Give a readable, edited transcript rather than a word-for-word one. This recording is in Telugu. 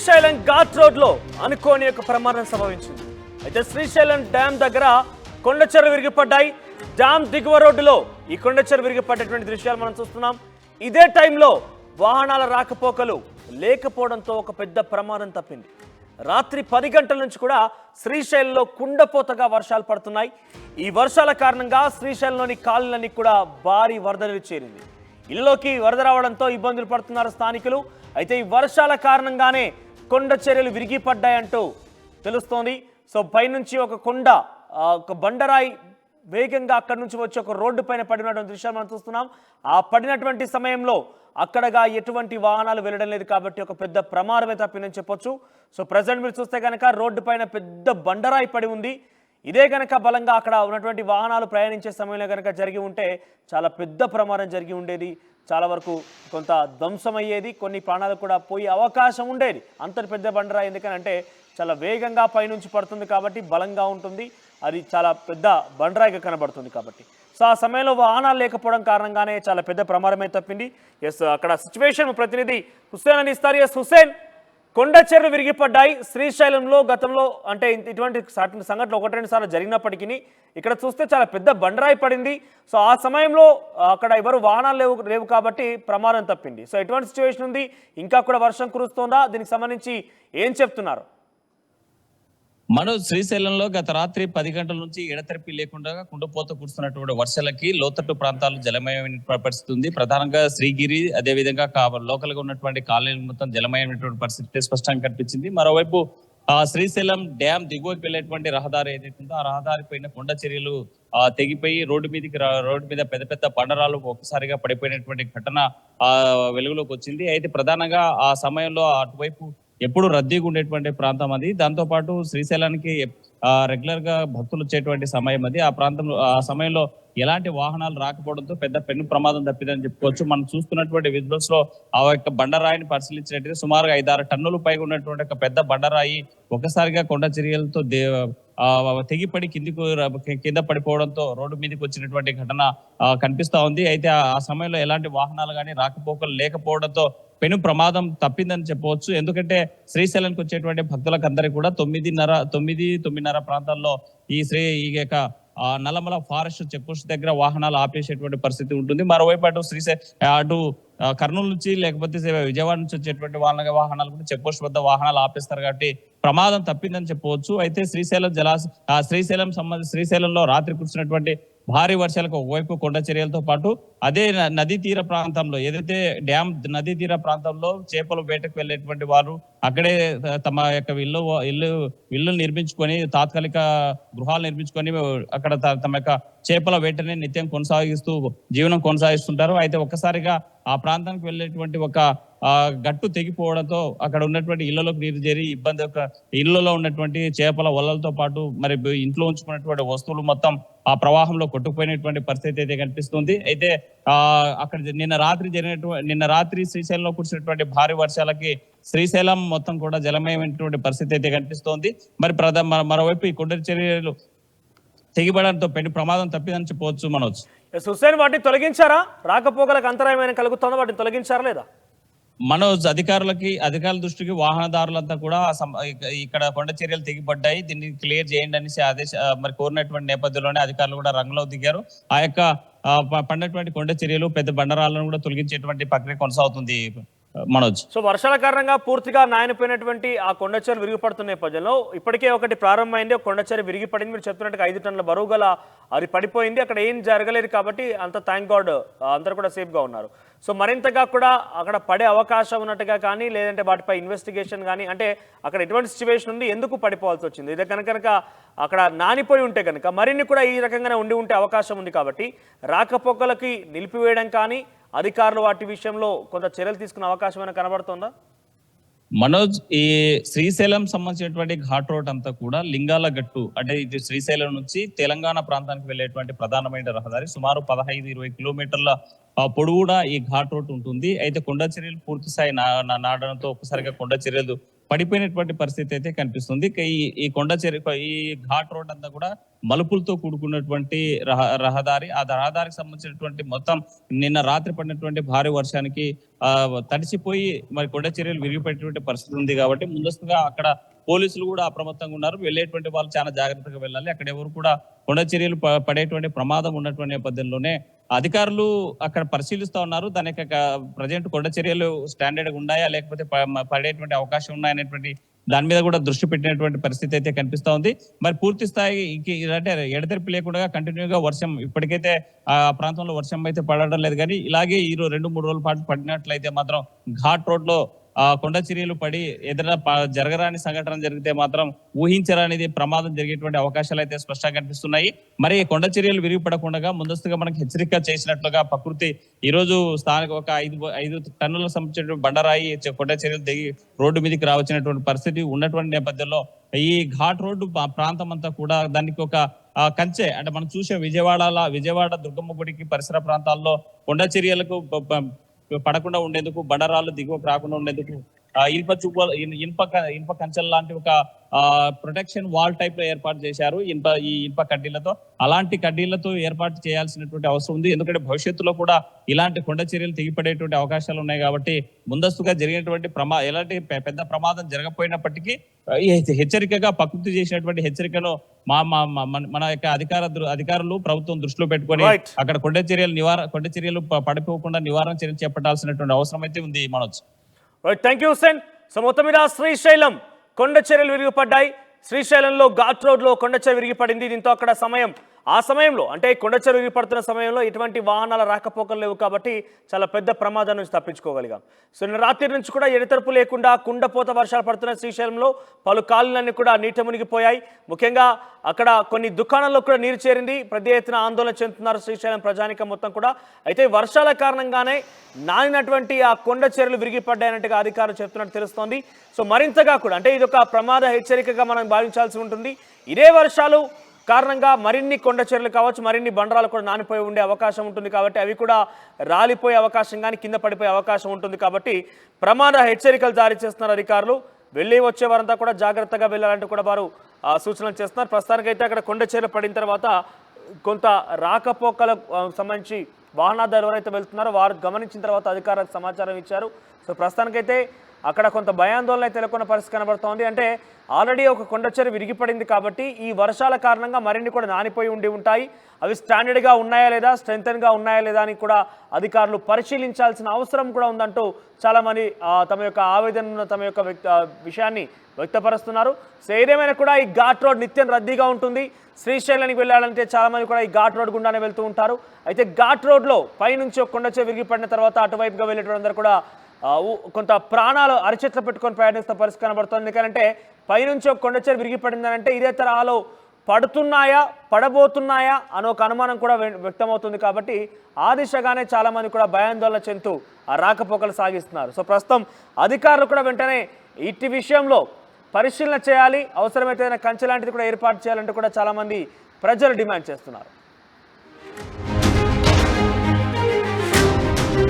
శ్రీశైలం ఘాట్ రోడ్ లో అనుకోని ఒక ప్రమాదం సంభవించింది. అయితే శ్రీశైలం డ్యామ్ దగ్గర కొండచెరు విరిగిపడ్డాయి. డ్యామ్ దిగువ రోడ్డులో ఈ కొండచెరు విరిగిపడ్డటువంటి దృశ్యాలు మనం చూస్తున్నాం. ఇదే టైంలో వాహనాల రాకపోకలు లేకపోవడంతో ఒక పెద్ద ప్రమాదం తప్పింది. రాత్రి 10 గంటల నుంచి కూడా శ్రీశైలంలో కుండపోతగా వర్షాలు పడుతున్నాయి. ఈ వర్షాల కారణంగా శ్రీశైలంలోని కాలనీలన్నీ కూడా భారీ వరదలు చేరింది. ఇళ్లలోకి వరద రావడంతో ఇబ్బందులు పడుతున్నారు స్థానికులు. అయితే ఈ వర్షాల కారణంగానే కొండ చర్యలు విరిగిపడ్డాయంటూ తెలుస్తోంది. సో పైనుంచి ఒక కొండ ఒక బండరాయి వేగంగా అక్కడి నుంచి వచ్చి ఒక రోడ్డు పైన పడినటువంటి దృశ్యాలు మనం చూస్తున్నాం. ఆ పడినటువంటి సమయంలో అక్కడగా ఎటువంటి వాహనాలు వెళ్ళడం లేదు కాబట్టి ఒక పెద్ద ప్రమాదమే తప్పిందని చెప్పొచ్చు. సో ప్రజెంట్ మీరు చూస్తే కనుక రోడ్డు పైన పెద్ద బండరాయి పడి ఉంది. ఇదే కనుక బలంగా అక్కడ ఉన్నటువంటి వాహనాలు ప్రయాణించే సమయంలో కనుక జరిగి ఉంటే చాలా పెద్ద ప్రమాదం జరిగి ఉండేది. చాలా వరకు కొంత ధ్వంసమయ్యేది, కొన్ని ప్రాణాలు కూడా పోయే అవకాశం ఉండేది. అంతటి పెద్ద బండరాయి ఎందుకనంటే చాలా వేగంగా పైనుంచి పడుతుంది కాబట్టి బలంగా ఉంటుంది. అది చాలా పెద్ద బండరాయిగా కనబడుతుంది కాబట్టి. సో ఆ సమయంలో వాహనాలు లేకపోవడం కారణంగానే చాలా పెద్ద ప్రమాదమే తప్పింది. ఎస్, అక్కడ సిచ్యువేషన్ ప్రతినిధి హుస్సేన్ అని ఇస్తారు. ఎస్ హుస్సేన్, కొండ చెర్లు విరిగిపడ్డాయి శ్రీశైలంలో. గతంలో అంటే ఇటువంటి సంఘటనలు 1-2 సార్లు జరిగినప్పటికీ ఇక్కడ చూస్తే చాలా పెద్ద బండరాయి పడింది. సో ఆ సమయంలో అక్కడ ఎవరు వాహనాలు లేవు కాబట్టి ప్రమాదం తప్పింది. సో ఎటువంటి సిచ్యువేషన్ ఉంది? ఇంకా కూడా వర్షం కురుస్తోందా? దీనికి సంబంధించి ఏం చెప్తున్నారు? శ్రీశైలంలో గత రాత్రి 10 గంటల నుంచి ఎడతెరిపి లేకుండా కుండపోత కురుస్తున్నటువంటి వర్షాలకి లోతట్టు ప్రాంతాలు జలమయమైన పరిస్థితి ఉంది. ప్రధానంగా శ్రీగిరి, అదేవిధంగా లోకల్ గా ఉన్నటువంటి కాలనీలు మొత్తం జలమయమైనటువంటి పరిస్థితి స్పష్టంగా కనిపించింది. మరోవైపు శ్రీశైలం డ్యామ్ దిగువకి వెళ్ళేటువంటి రహదారి ఏదైతే ఉందో ఆ రహదారి పైన కొండ చర్యలు తెగిపోయి రోడ్డు మీద పెద్ద పెద్ద బండరాలు ఒక్కసారిగా పడిపోయినటువంటి ఘటన వెలుగులోకి వచ్చింది. అయితే ప్రధానంగా ఆ సమయంలో అటువైపు ఎప్పుడు రద్దీగా ఉండేటువంటి ప్రాంతం అది. దాంతో పాటు శ్రీశైలానికి రెగ్యులర్ గా భక్తులు వచ్చేటువంటి సమయం అది. ఆ ప్రాంతంలో ఆ సమయంలో ఎలాంటి వాహనాలు రాకపోవడంతో పెద్ద పెను ప్రమాదం తప్పిందని చెప్పుకోవచ్చు. మనం చూస్తున్నటువంటి విజువల్స్ లో ఆ యొక్క బండరాయిని పరిశీలించినట్టయితే సుమారుగా 5-6 టన్నులు పైగా ఉన్నటువంటి ఒక పెద్ద బండరాయి ఒక్కసారిగా కొండ చర్యలతో తెగిపడి కింద పడిపోవడంతో రోడ్డు మీదకి వచ్చినటువంటి ఘటన కనిపిస్తా ఉంది. అయితే ఆ సమయంలో ఎలాంటి వాహనాలు కానీ రాకపోకలు లేకపోవడంతో పెను ప్రమాదం తప్పిందని చెప్పవచ్చు. ఎందుకంటే శ్రీశైలానికి వచ్చేటువంటి భక్తులకు అందరికీ కూడా 9:30 ప్రాంతాల్లో ఈ యొక్క నల్లమల ఫారెస్ట్ చెక్ పోస్ట్ దగ్గర వాహనాలు ఆపేసేటువంటి పరిస్థితి ఉంటుంది. మరోవైపు అటు కర్నూలు నుంచి లేకపోతే విజయవాడ నుంచి వచ్చేటువంటి వాహనాలు కూడా చెక్ పోస్ట్ వద్ద వాహనాలు ఆపేస్తారు కాబట్టి ప్రమాదం తప్పిందని చెప్పవచ్చు. అయితే శ్రీశైలంలో రాత్రి కురిసినటువంటి భారీ వర్షాలకు ఒకవైపు కొండ చర్యలతో పాటు అదే నదీ తీర ప్రాంతంలో ఏదైతే డ్యామ్ నదీ తీర ప్రాంతంలో చేపలు వేటకు వెళ్ళేటువంటి వారు అక్కడే తమ యొక్క ఇల్లు నిర్మించుకొని తాత్కాలిక గృహాలు నిర్మించుకొని అక్కడ తమ యొక్క చేపల వేటని నిత్యం జీవనం కొనసాగిస్తుంటారు. అయితే ఒక్కసారిగా ఆ ప్రాంతానికి వెళ్ళేటువంటి ఒక గట్టు తెగిపోవడంతో అక్కడ ఉన్నటువంటి ఇళ్లలోకి నీరు చేరి ఇళ్లలో ఉన్నటువంటి చేపల వలలతో పాటు మరి ఇంట్లో ఉంచుకున్నటువంటి వస్తువులు మొత్తం ఆ ప్రవాహంలో కొట్టుకుపోయినటువంటి పరిస్థితి అయితే కనిపిస్తుంది. అయితే అక్కడ నిన్న రాత్రి శ్రీశైలంలో కురిసినటువంటి భారీ వర్షాలకి శ్రీశైలం మొత్తం కూడా జలమయమైనటువంటి పరిస్థితి అయితే కనిపిస్తోంది. మరి మరోవైపు ఈ కొండ చర్యలు తెగిపడంతో పెను ప్రమాదం తప్పిందని చెప్పవచ్చు. మనోజ్, హుస్సేన్, వాటిని తొలగించారా? రాకపోకలకు అంతరాయమైన కలుగుతుందా? వాటిని తొలగించారా లేదా? అధికారుల దృష్టికి వాహనదారులంతా కూడా ఇక్కడ కొండ చర్యలు తెగిపడ్డాయి, దీన్ని క్లియర్ చేయండి అనేసి మరి కోరినటువంటి నేపథ్యంలోనే అధికారులు కూడా రంగంలో దిగారు. ఆ యొక్క పడినటువంటి కొండ చర్యలు పెద్ద బండరాలను కూడా తొలగించేటువంటి ప్రక్రియ కొనసాగుతుంది. మనోజ్, సో వర్షాల కారణంగా పూర్తిగా నాయనపోయినటువంటి ఆ కొండచెరు విరిగిపడుతున్న నేపథ్యంలో ఇప్పటికే ఒకటి ప్రారంభమైంది, కొండచెరు విరిగిపడింది. మీరు చెప్తున్నట్టుగా 5 టన్నుల బరువు గల అది పడిపోయింది. అక్కడ ఏం జరగలేదు కాబట్టి అంత థ్యాంక్ గాడ్ అందరూ కూడా సేఫ్గా ఉన్నారు. సో మరింతగా కూడా అక్కడ పడే అవకాశం ఉన్నట్టుగా కానీ లేదంటే వాటిపై ఇన్వెస్టిగేషన్ కానీ, అంటే అక్కడ ఎటువంటి సిచ్యువేషన్ ఉంది, ఎందుకు పడిపోవాల్సి వచ్చింది, ఇదే కనుక అక్కడ నానిపోయి ఉంటే కనుక మరిన్ని కూడా ఈ రకంగానే ఉంటే అవకాశం ఉంది కాబట్టి రాకపోకలకి నిలిపివేయడం కానీ అధికారులు వాటి విషయంలో కొంత చర్యలు తీసుకునే అవకాశం ఏమైనా కనబడుతుందా? మనోజ్, ఈ శ్రీశైలం సంబంధించినటువంటి ఘాట్ రోడ్ అంతా కూడా లింగాల గట్టు, అంటే ఇది శ్రీశైలం నుంచి తెలంగాణ ప్రాంతానికి వెళ్ళేటువంటి ప్రధానమైన రహదారి. సుమారు 15-20 కిలోమీటర్ల పొడవునా ఈ ఘాట్ రోడ్ ఉంటుంది. అయితే కొండ చర్యలు పూర్తి స్థాయి నాడడంతో ఒక్కసారిగా కొండ చర్యలు పడిపోయినటువంటి పరిస్థితి అయితే కనిపిస్తుంది. ఈ కొండ ఈ ఘాట్ రోడ్ అంతా కూడా మలుపులతో కూడుకున్నటువంటి రహదారి. ఆ రహదారికి సంబంధించినటువంటి మొత్తం నిన్న రాత్రి పడినటువంటి భారీ వర్షానికి తడిసిపోయి మరి కొండ చర్యలు విరిగిపోయేటువంటి పరిస్థితి ఉంది. కాబట్టి ముందస్తుగా అక్కడ పోలీసులు కూడా అప్రమత్తంగా ఉన్నారు. వెళ్ళేటువంటి వాళ్ళు చాలా జాగ్రత్తగా వెళ్ళాలి. అక్కడ ఎవరు కూడా కొండ చర్యలు పడేటువంటి ప్రమాదం ఉన్నటువంటి నేపథ్యంలోనే అధికారులు అక్కడ పరిశీలిస్తా ఉన్నారు. దాని ప్రజెంట్ కొండ చర్యలు స్టాండర్డ్ ఉన్నాయా లేకపోతే పడేటువంటి అవకాశం ఉన్నాయనేటువంటి దాని మీద కూడా దృష్టి పెట్టినటువంటి పరిస్థితి అయితే కనిపిస్తా ఉంది. మరి పూర్తి స్థాయి అంటే ఎడతెరిపి లేకుండా కంటిన్యూగా వర్షం ఇప్పటికైతే ఆ ప్రాంతంలో వర్షం అయితే పడడం లేదు. కానీ ఇలాగే ఈ 2-3 రోజుల పాటు పడినట్లయితే మాత్రం ఘాట్ రోడ్ లో కొండ చర్యలు పడి ఏదైనా జరగరాని సంఘటన జరిగితే మాత్రం ఊహించరానిది ప్రమాదం జరిగేటువంటి అవకాశాలు అయితే స్పష్టంగా కనిపిస్తున్నాయి. మరి కొండ చర్యలు విరిగిపడకుండా ముందస్తుగా మనకి హెచ్చరిక చేసినట్లుగా ప్రకృతి ఈ రోజు స్థానిక ఒక 5 టన్నులకు సంబంధించిన బండరాయి కొండ చర్యలు దిగి రోడ్డు మీదకి రావచ్చినటువంటి పరిస్థితి ఉన్నటువంటి నేపథ్యంలో ఈ ఘాట్ రోడ్డు ప్రాంతం అంతా కూడా దానికి ఒక కంచె అంటే మనం చూసే విజయవాడ దుర్గమ్మ గుడికి పరిసర ప్రాంతాల్లో కొండ చర్యలకు పడకుండా ఉండేందుకు బండరాళ్ళు దిగువకు రాకుండా ఉండేందుకు ఇనుప కంచెల లాంటి ఒక ప్రొటెక్షన్ వాల్ టైప్ లో ఏర్పాటు చేశారు. ఈ ఇనుప కడ్డీలతో అలాంటి కడ్డీలతో ఏర్పాటు చేయాల్సినటువంటి అవసరం ఉంది. ఎందుకంటే భవిష్యత్తులో కూడా ఇలాంటి కొండ చర్యలు తెగిపడేటువంటి అవకాశాలు ఉన్నాయి. కాబట్టి ముందస్తుగా జరిగినటువంటి ఎలాంటి పెద్ద ప్రమాదం జరగకపోయినప్పటికీ హెచ్చరికగా ప్రకృతి చేసినటువంటి హెచ్చరికను మన యొక్క అధికారులు ప్రభుత్వం దృష్టిలో పెట్టుకొని అక్కడ కొండ చర్యలు పడిపోకుండా నివారణ చర్యలు చేపట్టాల్సినటువంటి అవసరం అయితే ఉంది. Manoj, thank you Hussain. So మొత్తం మీద శ్రీశైలం కొండ చర్యలు విరిగిపడ్డాయి. శ్రీశైలంలో ఘాట్ రోడ్లో కొండ చర్య విరిగిపడింది. దీంతో అక్కడ ఆ సమయంలో అంటే కొండ చర్య విరిగిపడుతున్న సమయంలో ఎటువంటి వాహనాల రాకపోకలు లేవు కాబట్టి చాలా పెద్ద ప్రమాదం నుంచి తప్పించుకోగలిగాం. సో నిన్న రాత్రి నుంచి కూడా ఎడతెరపు లేకుండా కుండపోత వర్షాలు పడుతున్న శ్రీశైలంలో పలు కాలనీలన్నీ కూడా నీట మునిగిపోయాయి. ముఖ్యంగా అక్కడ కొన్ని దుకాణాల్లో కూడా నీరు చేరింది. పెద్ద ఎత్తున ఆందోళన చెందుతున్నారు శ్రీశైలం ప్రజానికం మొత్తం కూడా. అయితే వర్షాల కారణంగానే నానినటువంటి ఆ కొండ చర్యలు విరిగిపడ్డాయన్నట్టుగా అధికారులు చెప్తున్నట్టు తెలుస్తోంది. సో మరింతగా కూడా అంటే ఇది ఒక ప్రమాద హెచ్చరికగా మనం భావించాల్సి ఉంటుంది. ఇదే వర్షాలు కారణంగా మరిన్ని కొండ చర్యలు కావచ్చు, మరిన్ని బండరాలు కూడా నానిపోయి ఉండే అవకాశం ఉంటుంది. కాబట్టి అవి కూడా రాలిపోయే అవకాశం కానీ కింద పడిపోయే అవకాశం ఉంటుంది. కాబట్టి ప్రమాద హెచ్చరికలు జారీ చేస్తున్నారు అధికారులు. వెళ్ళి వచ్చే వారంతా కూడా జాగ్రత్తగా వెళ్ళాలంటూ కూడా వారు సూచనలు చేస్తున్నారు. ప్రస్తుతానికైతే అక్కడ కొండ చర్యలు పడిన తర్వాత కొంత రాకపోకలకు సంబంధించి వాహనదారులు ఎవరైతే వెళ్తున్నారో వారు గమనించిన తర్వాత అధికారులకు సమాచారం ఇచ్చారు. సో ప్రస్తుతానికైతే అక్కడ కొంత భయాందోళన అయితే నెలకొన్న పరిస్థితి కనబడుతోంది. అంటే ఆల్రెడీ ఒక కొండ చర్య విరిగిపడింది కాబట్టి ఈ వర్షాల కారణంగా మరిన్ని కూడా నానిపోయి ఉంటాయి. అవి స్టాండర్డ్గా ఉన్నాయా లేదా, స్ట్రెంగ్తన్గా ఉన్నాయా లేదా అని కూడా అధికారులు పరిశీలించాల్సిన అవసరం కూడా ఉందంటూ చాలామంది తమ యొక్క ఆవేదన, తమ యొక్క విషయాన్ని వ్యక్తపరుస్తున్నారు. సో ఏదేమైనా కూడా ఈ ఘాట్ రోడ్ నిత్యం రద్దీగా ఉంటుంది. శ్రీశైలానికి వెళ్ళాలంటే చాలామంది కూడా ఈ ఘాట్ రోడ్ గుండానే వెళ్తూ ఉంటారు. అయితే ఘాట్ రోడ్లో పైనుంచి ఒక కొండ చర్య విరిగిపడిన తర్వాత అటువైపుగా వెళ్ళేటందరూ కూడా కొంత ప్రాణాలు అరిచేట్లు పెట్టుకొని ప్రయాణిస్తున్న పరిస్థితి కనబడుతుంది. ఎందుకంటే పైనుంచి ఒక కొండ చర్య విరిగిపడిందనంటే ఇదే తరహాలో పడుతున్నాయా, పడబోతున్నాయా అని ఒక అనుమానం కూడా వ్యక్తమవుతుంది. కాబట్టి ఆ దిశగానే చాలామంది కూడా భయాందోళన చెందుతూ ఆ రాకపోకలు సాగిస్తున్నారు. సో ప్రస్తుతం అధికారులు కూడా వెంటనే ఇట్టి విషయంలో పరిశీలన చేయాలి, అవసరమైతే కంచె లాంటిది కూడా ఏర్పాటు చేయాలంటూ కూడా చాలామంది ప్రజలు డిమాండ్ చేస్తున్నారు.